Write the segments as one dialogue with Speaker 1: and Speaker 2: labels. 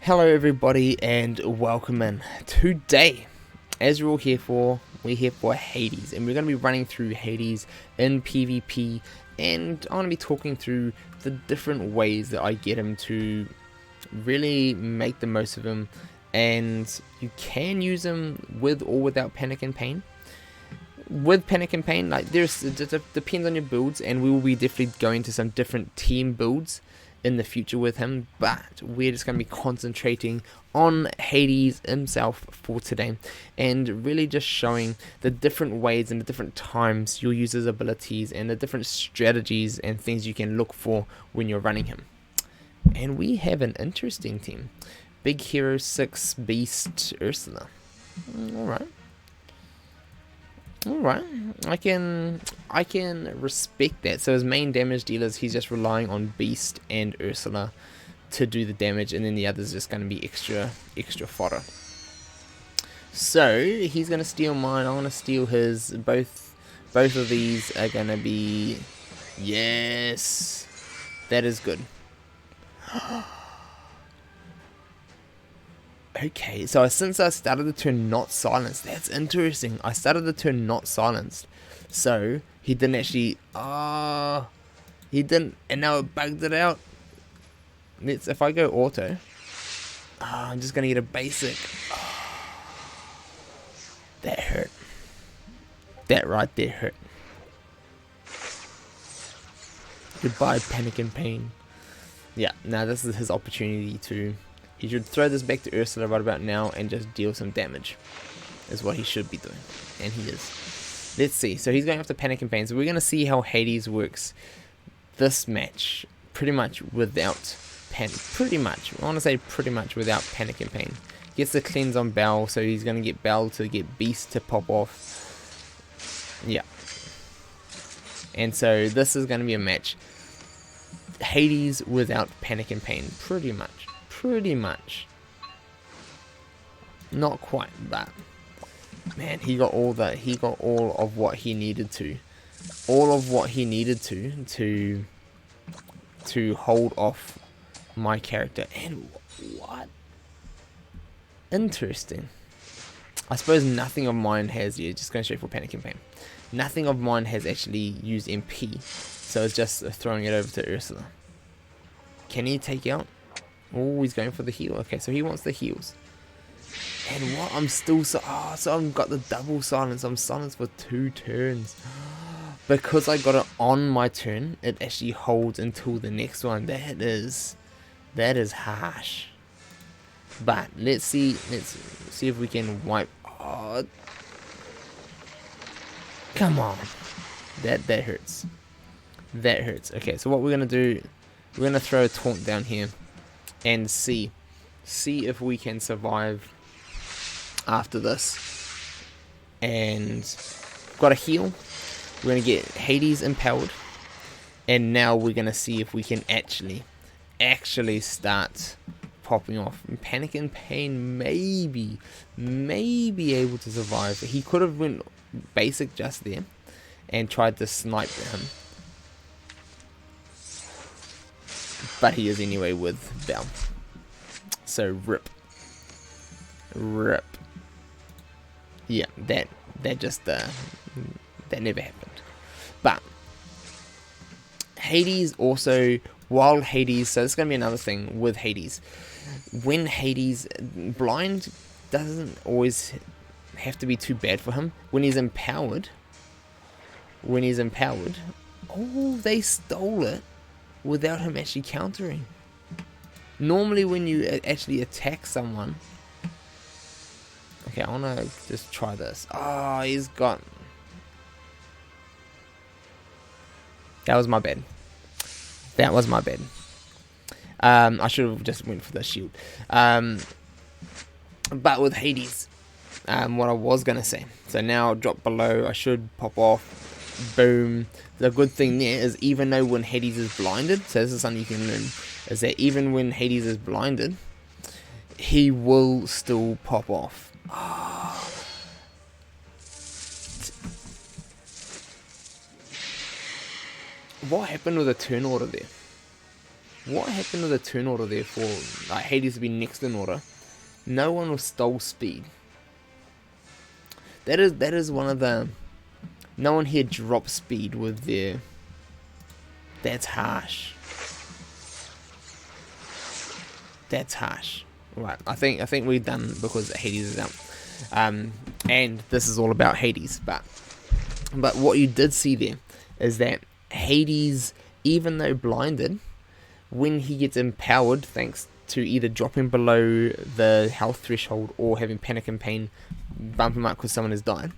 Speaker 1: Hello everybody and welcome in. Today, as we're all here for, we're here for Hades, and we're going to be running through Hades in PvP, and I'm going to be talking through the different ways that I get him to really make the most of him, and you can use him with or without Panic and Pain. With Panic and Pain, like it depends on your builds, and we will be definitely going to some different team builds in the future with him, but we're just going to be concentrating on Hades himself for today, and really just showing the different ways and the different times you'll use his abilities and the different strategies and things you can look for when you're running him. And we have an interesting team. Big Hero 6 Beast Ursula. Alright, I can respect that. So his main damage dealers, he's just relying on Beast and Ursula to do the damage, and then the others just going to be extra fodder. So he's going to steal mine. I'm going to steal his. Both of these are going to be, yes, that is good. Okay, so since I started the turn not silenced, that's interesting. I started the turn not silenced, so he didn't actually. He didn't, and now it bugged it out. If I go auto, I'm just gonna get a basic. That hurt. That right there hurt. Goodbye, Panic and Pain. Yeah, now this is his opportunity to. He should throw this back to Ursula right about now and just deal some damage. Is what he should be doing. And he is. Let's see. So he's going after Panic and Pain. So we're going to see how Hades works this match. Pretty much without panic. Pretty much. I want to say pretty much without Panic and Pain. Gets the cleanse on Bell. So he's going to get Bell to get Beast to pop off. Yeah. And so this is going to be a match. Hades without Panic and Pain. Pretty much. Not quite, but man, he got all of what he needed to. All of what he needed to hold off my character. And what? Interesting. I suppose nothing of mine has, yeah, just going straight for Panic and Pain. Nothing of mine has actually used MP. So it's just throwing it over to Ursula. Can he take out? Oh, he's going for the heal. Okay, so he wants the heals. And what? I'm still so I've got the double silence. I'm silenced for 2 turns. Because I got it on my turn, it actually holds until the next one. That is harsh. But let's see if we can wipe. Oh, come on. That hurts. That hurts. Okay, so what we're gonna do, we're gonna throw a taunt down here. And see if we can survive after this. And got a heal. We're gonna get Hades empowered, and now we're gonna see if we can actually start popping off. And Panic and Pain maybe able to survive. He could have went basic just there and tried to snipe him. But he is anyway with Bell. So rip. Yeah, that never happened. But Hades also, while Hades, so this is gonna be another thing with Hades. When Hades blind doesn't always have to be too bad for him. When he's empowered, oh, they stole it. Without him actually countering. Normally when you actually attack someone. Okay, I want to just try this. Oh, he's got. That was my bad. I should have just went for the shield. But with Hades, what I was going to say. So now drop below. I should pop off. Boom. The good thing there is, even though when Hades is blinded, so this is something you can learn, is that even when Hades is blinded, he will still pop off. Oh. What happened with the turn order there? what happened to the turn order there for like Hades to be next in order? No one was stole speed. That is one of the. No one here dropped speed with their. That's harsh. That's harsh. Right, I think we're done because Hades is out. And this is all about Hades, but what you did see there is that Hades, even though blinded, when he gets empowered, thanks to either dropping below the health threshold or having panic and pain bump him up because someone has died,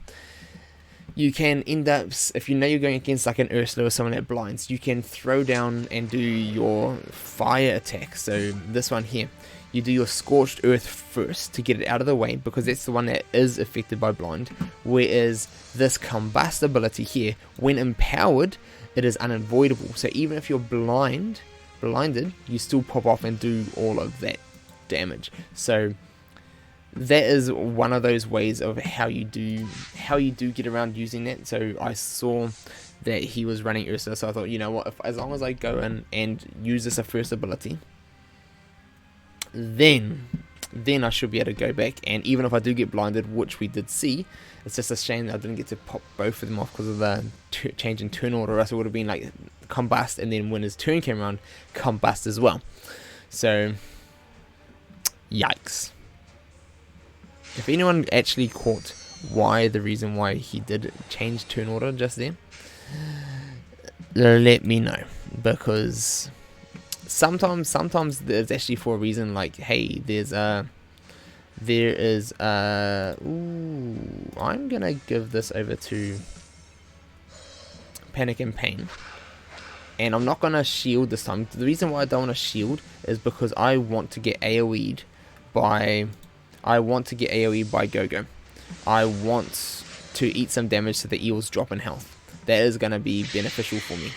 Speaker 1: you can end up, if you know you're going against like an Ursula or someone that blinds, you can throw down and do your fire attack. So this one here, you do your Scorched Earth first to get it out of the way, because that's the one that is affected by blind, whereas this Combust ability here, when empowered, it is unavoidable. So even if you're blinded, you still pop off and do all of that damage. So that is one of those ways of how you do get around using that. So I saw that he was running Ursula, so I thought, you know what, as long as I go in and use this as a first ability, then I should be able to go back, and even if I do get blinded, which we did see, it's just a shame that I didn't get to pop both of them off because of the change in turn order, or else it would have been like Combust, and then when his turn came around, Combust as well. So yikes. If anyone actually caught the reason why he did change turn order just then, let me know, because sometimes it's actually for a reason, like, hey, I'm gonna give this over to Panic and Pain, and I'm not gonna shield this time. The reason why I don't want to shield is because I want to get AoE'd by Go-Go. I want to eat some damage so the eels drop in health. That is gonna be beneficial for me.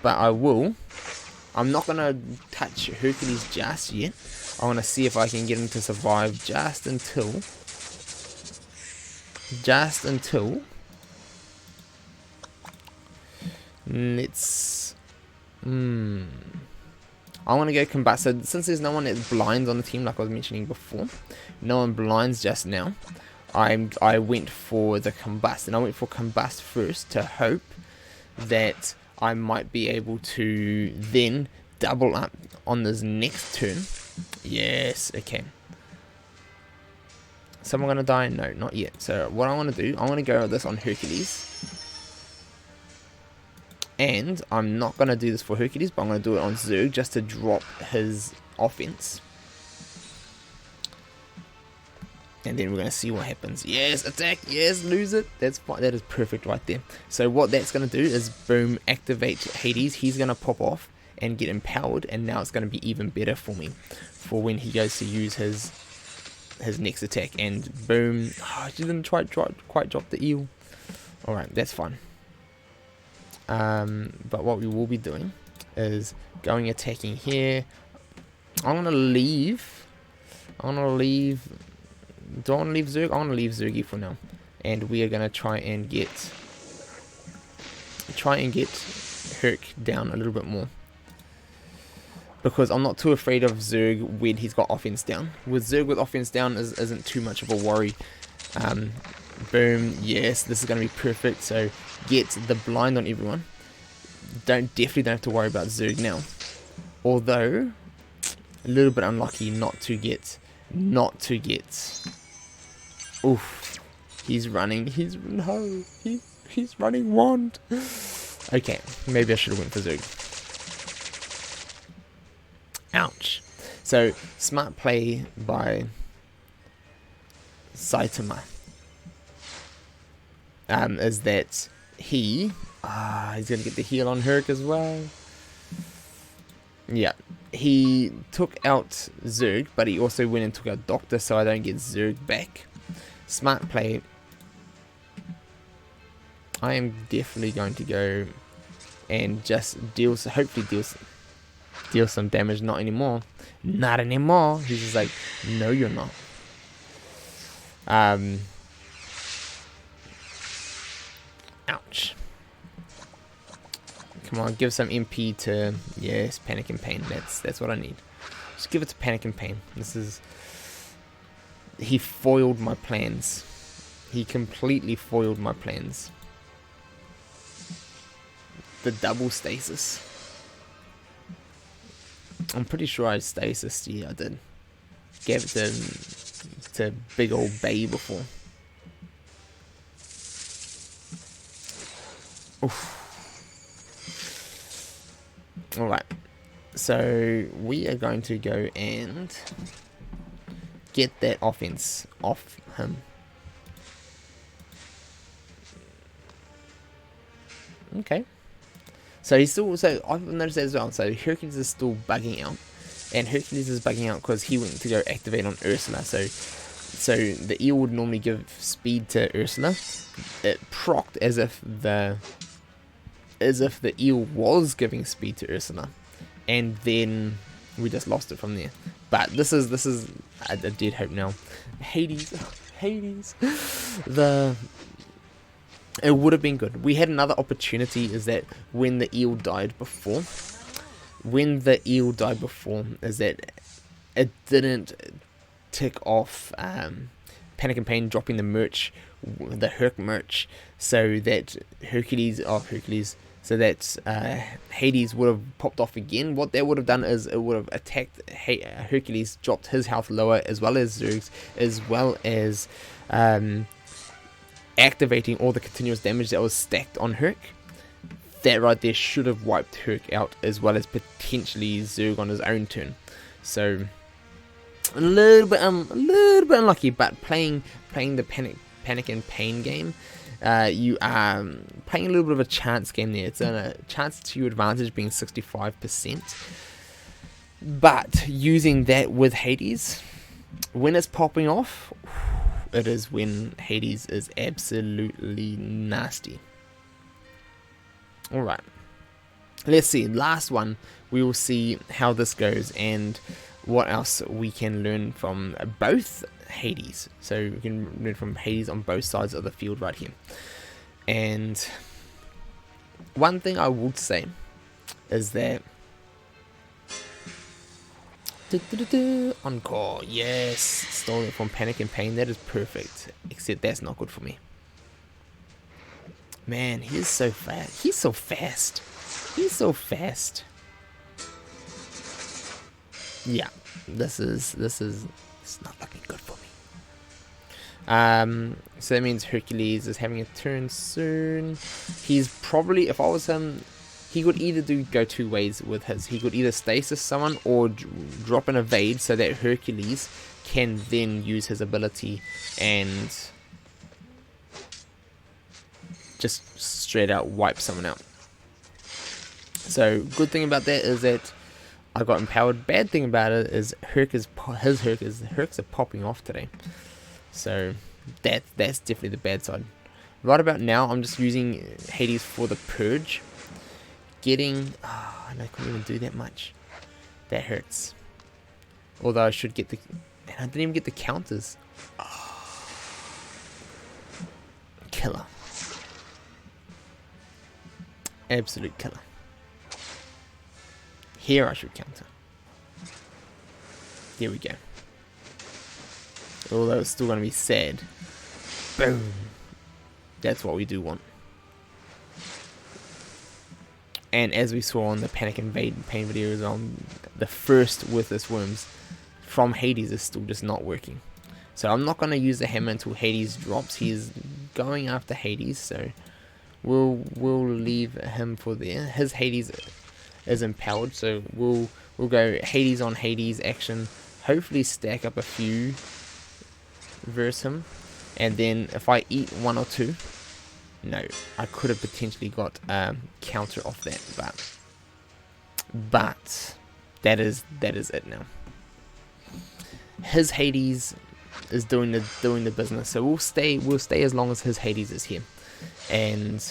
Speaker 1: But I'm not gonna touch Hercules just yet. I want to see if I can get him to survive just until let's I want to go Combust. So since there's no one that blinds on the team, like I was mentioning before, no one blinds just now, I went for the Combust, and I went for Combust first to hope that I might be able to then double up on this next turn. Yes, okay. Someone gonna die? No, not yet. So what I want to do, I want to go with this on Hercules. And I'm not going to do this for Hercules, but I'm going to do it on Zurg just to drop his offense. And then we're going to see what happens. Yes, attack. Yes, lose it. That's fine. That is perfect right there. So what that's going to do is, boom, activate Hades. He's going to pop off and get empowered. And now it's going to be even better for me for when he goes to use his next attack. And boom. Oh, she didn't quite drop the eel. Alright, that's fine. But what we will be doing is going attacking here. I'm gonna leave. Do I want to leave Zurg? I want to leave Zurgi for now, and we are gonna try and get Herc down a little bit more, because I'm not too afraid of Zurg when he's got offense down. With Zurg with offense down isn't too much of a worry. Boom, yes, this is going to be perfect. So get the blind on everyone. Definitely don't have to worry about Zurg now. Although a little bit unlucky not to get. Oof, he's running. He's running wand. Okay, maybe I should have went for Zurg. Ouch. So smart play by Saitama. Is that he's gonna get the heal on Herc as well. Yeah, he took out Zurg, but he also went and took out Doctor, so I don't get Zurg back. Smart play. I am definitely going to go and just hopefully deal some damage. Not anymore. Not anymore. He's just like, no, you're not. Come on, give some MP to, yes, Panic and Pain. That's what I need. Just give it to Panic and Pain. He foiled my plans. He completely foiled my plans. The double stasis. I'm pretty sure I stasis. Yeah, I did. Gave it to big old Bay before. Oof. Alright, so we are going to go and get that offense off him. Okay. So he's still, so I've noticed that as well. So Hercules is still bugging out. And Hercules is bugging out because he went to go activate on Ursula. So the eel would normally give speed to Ursula. It procced as if the eel was giving speed to Ursula, and then we just lost it from there. But this is a dead hope now. Hades. It would have been good. We had another opportunity, is that when the eel died before, is that it didn't tick off Panic and Pain dropping the merch, the Herc merch, so that Hades would have popped off again. What that would have done is it would have attacked Hercules, dropped his health lower, as well as Zurg's, as well as activating all the continuous damage that was stacked on Herc. That right there should have wiped Herc out, as well as potentially Zurg on his own turn. So a little bit unlucky, but playing the Panic and Pain game, you are playing a little bit of a chance game there. It's a chance to your advantage being 65%. But using that with Hades, when it's popping off, it is when Hades is absolutely nasty. Alright. Let's see. Last one. We will see how this goes and what else we can learn from both Hades. So we can learn from Hades on both sides of the field right here. And one thing I would say is that Encore, yes, stole it from Panic and Pain. That is perfect, except that's not good for me. Man, he's so fast. He's so fast. Yeah, this is it's not looking good for me. So that means Hercules is having a turn soon. He's probably, if I was him, he could either go two ways with his. He could either stasis someone or drop an evade so that Hercules can then use his ability and just straight out wipe someone out. So good thing about that is that I got empowered. Bad thing about it is his Hercs are popping off today. So that's definitely the bad side. Right about now, I'm just using Hades for the purge. And I couldn't even do that much. That hurts. Although I should get and I didn't even get the counters. Killer. Absolute killer. Here I should counter. There we go. Although it's still going to be sad. Boom. That's what we do want. And as we saw on the Panic and Pain videos, the first Worthless Worms from Hades is still just not working. So I'm not going to use the hammer until Hades drops. He is going after Hades, so we'll leave him for there. His Hades is empowered, so we'll go Hades on Hades action. Hopefully stack up a few versus him, and then if I eat one or two. No, I could have potentially got counter off that, but that is it now. His Hades is doing the business, so we'll stay as long as his Hades is here, and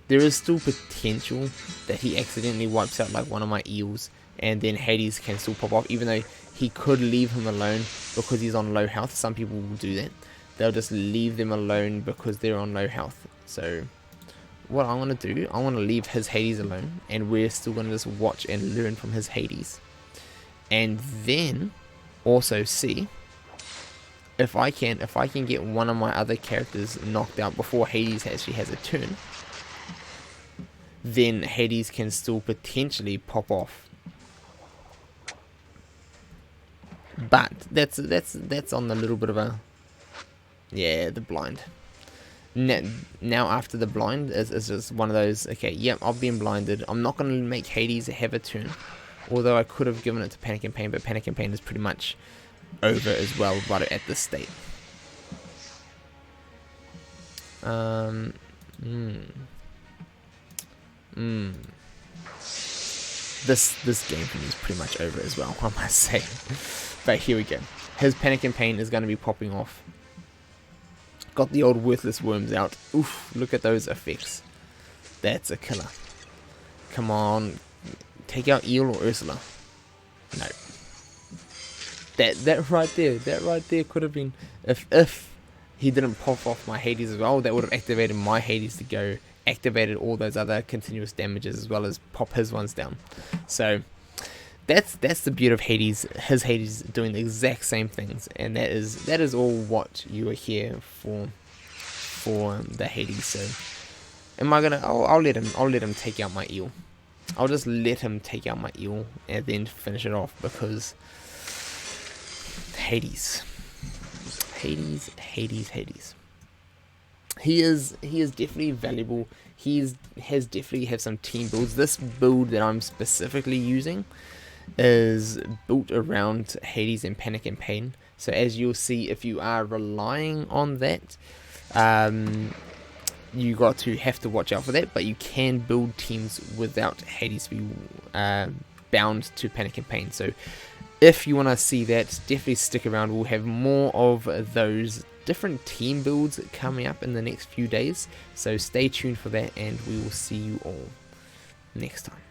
Speaker 1: there is still potential that he accidentally wipes out like one of my eels, and then Hades can still pop off, even though he could leave him alone because he's on low health. Some people will do that. They'll just leave them alone because they're on low health. So what I want to do, I want to leave his Hades alone, and we're still going to just watch and learn from his Hades, and then also see if I can get one of my other characters knocked out before Hades actually has a turn. Then Hades can still potentially pop off. But that's on the little bit of a, yeah, the blind. Now after the blind is just one of those, okay, yep, I've been blinded. I'm not going to make Hades have a turn. Although I could have given it to Panic and Pain, but Panic and Pain is pretty much over as well right at this state. This game for me is pretty much over as well, I must say. But here we go. His Panic and Pain is going to be popping off. Got the old worthless worms out. Oof, look at those effects. That's a killer. Come on. Take out Eel or Ursula. No. That right there could have been, if he didn't pop off my Hades as well, that would have activated my Hades to go, activated all those other continuous damages as well as pop his ones down. So that's the beauty of Hades. His Hades doing the exact same things, and that is all what you are here for the Hades. So am I gonna? I'll let him take out my Eel. I'll just let him take out my Eel and then finish it off, because Hades. He is definitely valuable. Has definitely have some team builds. This build that I'm specifically using is built around Hades and Panic and Pain. So as you'll see, if you are relying on that, you have to watch out for that. But you can build teams without Hades be bound to Panic and Pain. So if you want to see that, definitely stick around. We'll have more of those different team builds coming up in the next few days. So stay tuned for that, and we will see you all next time.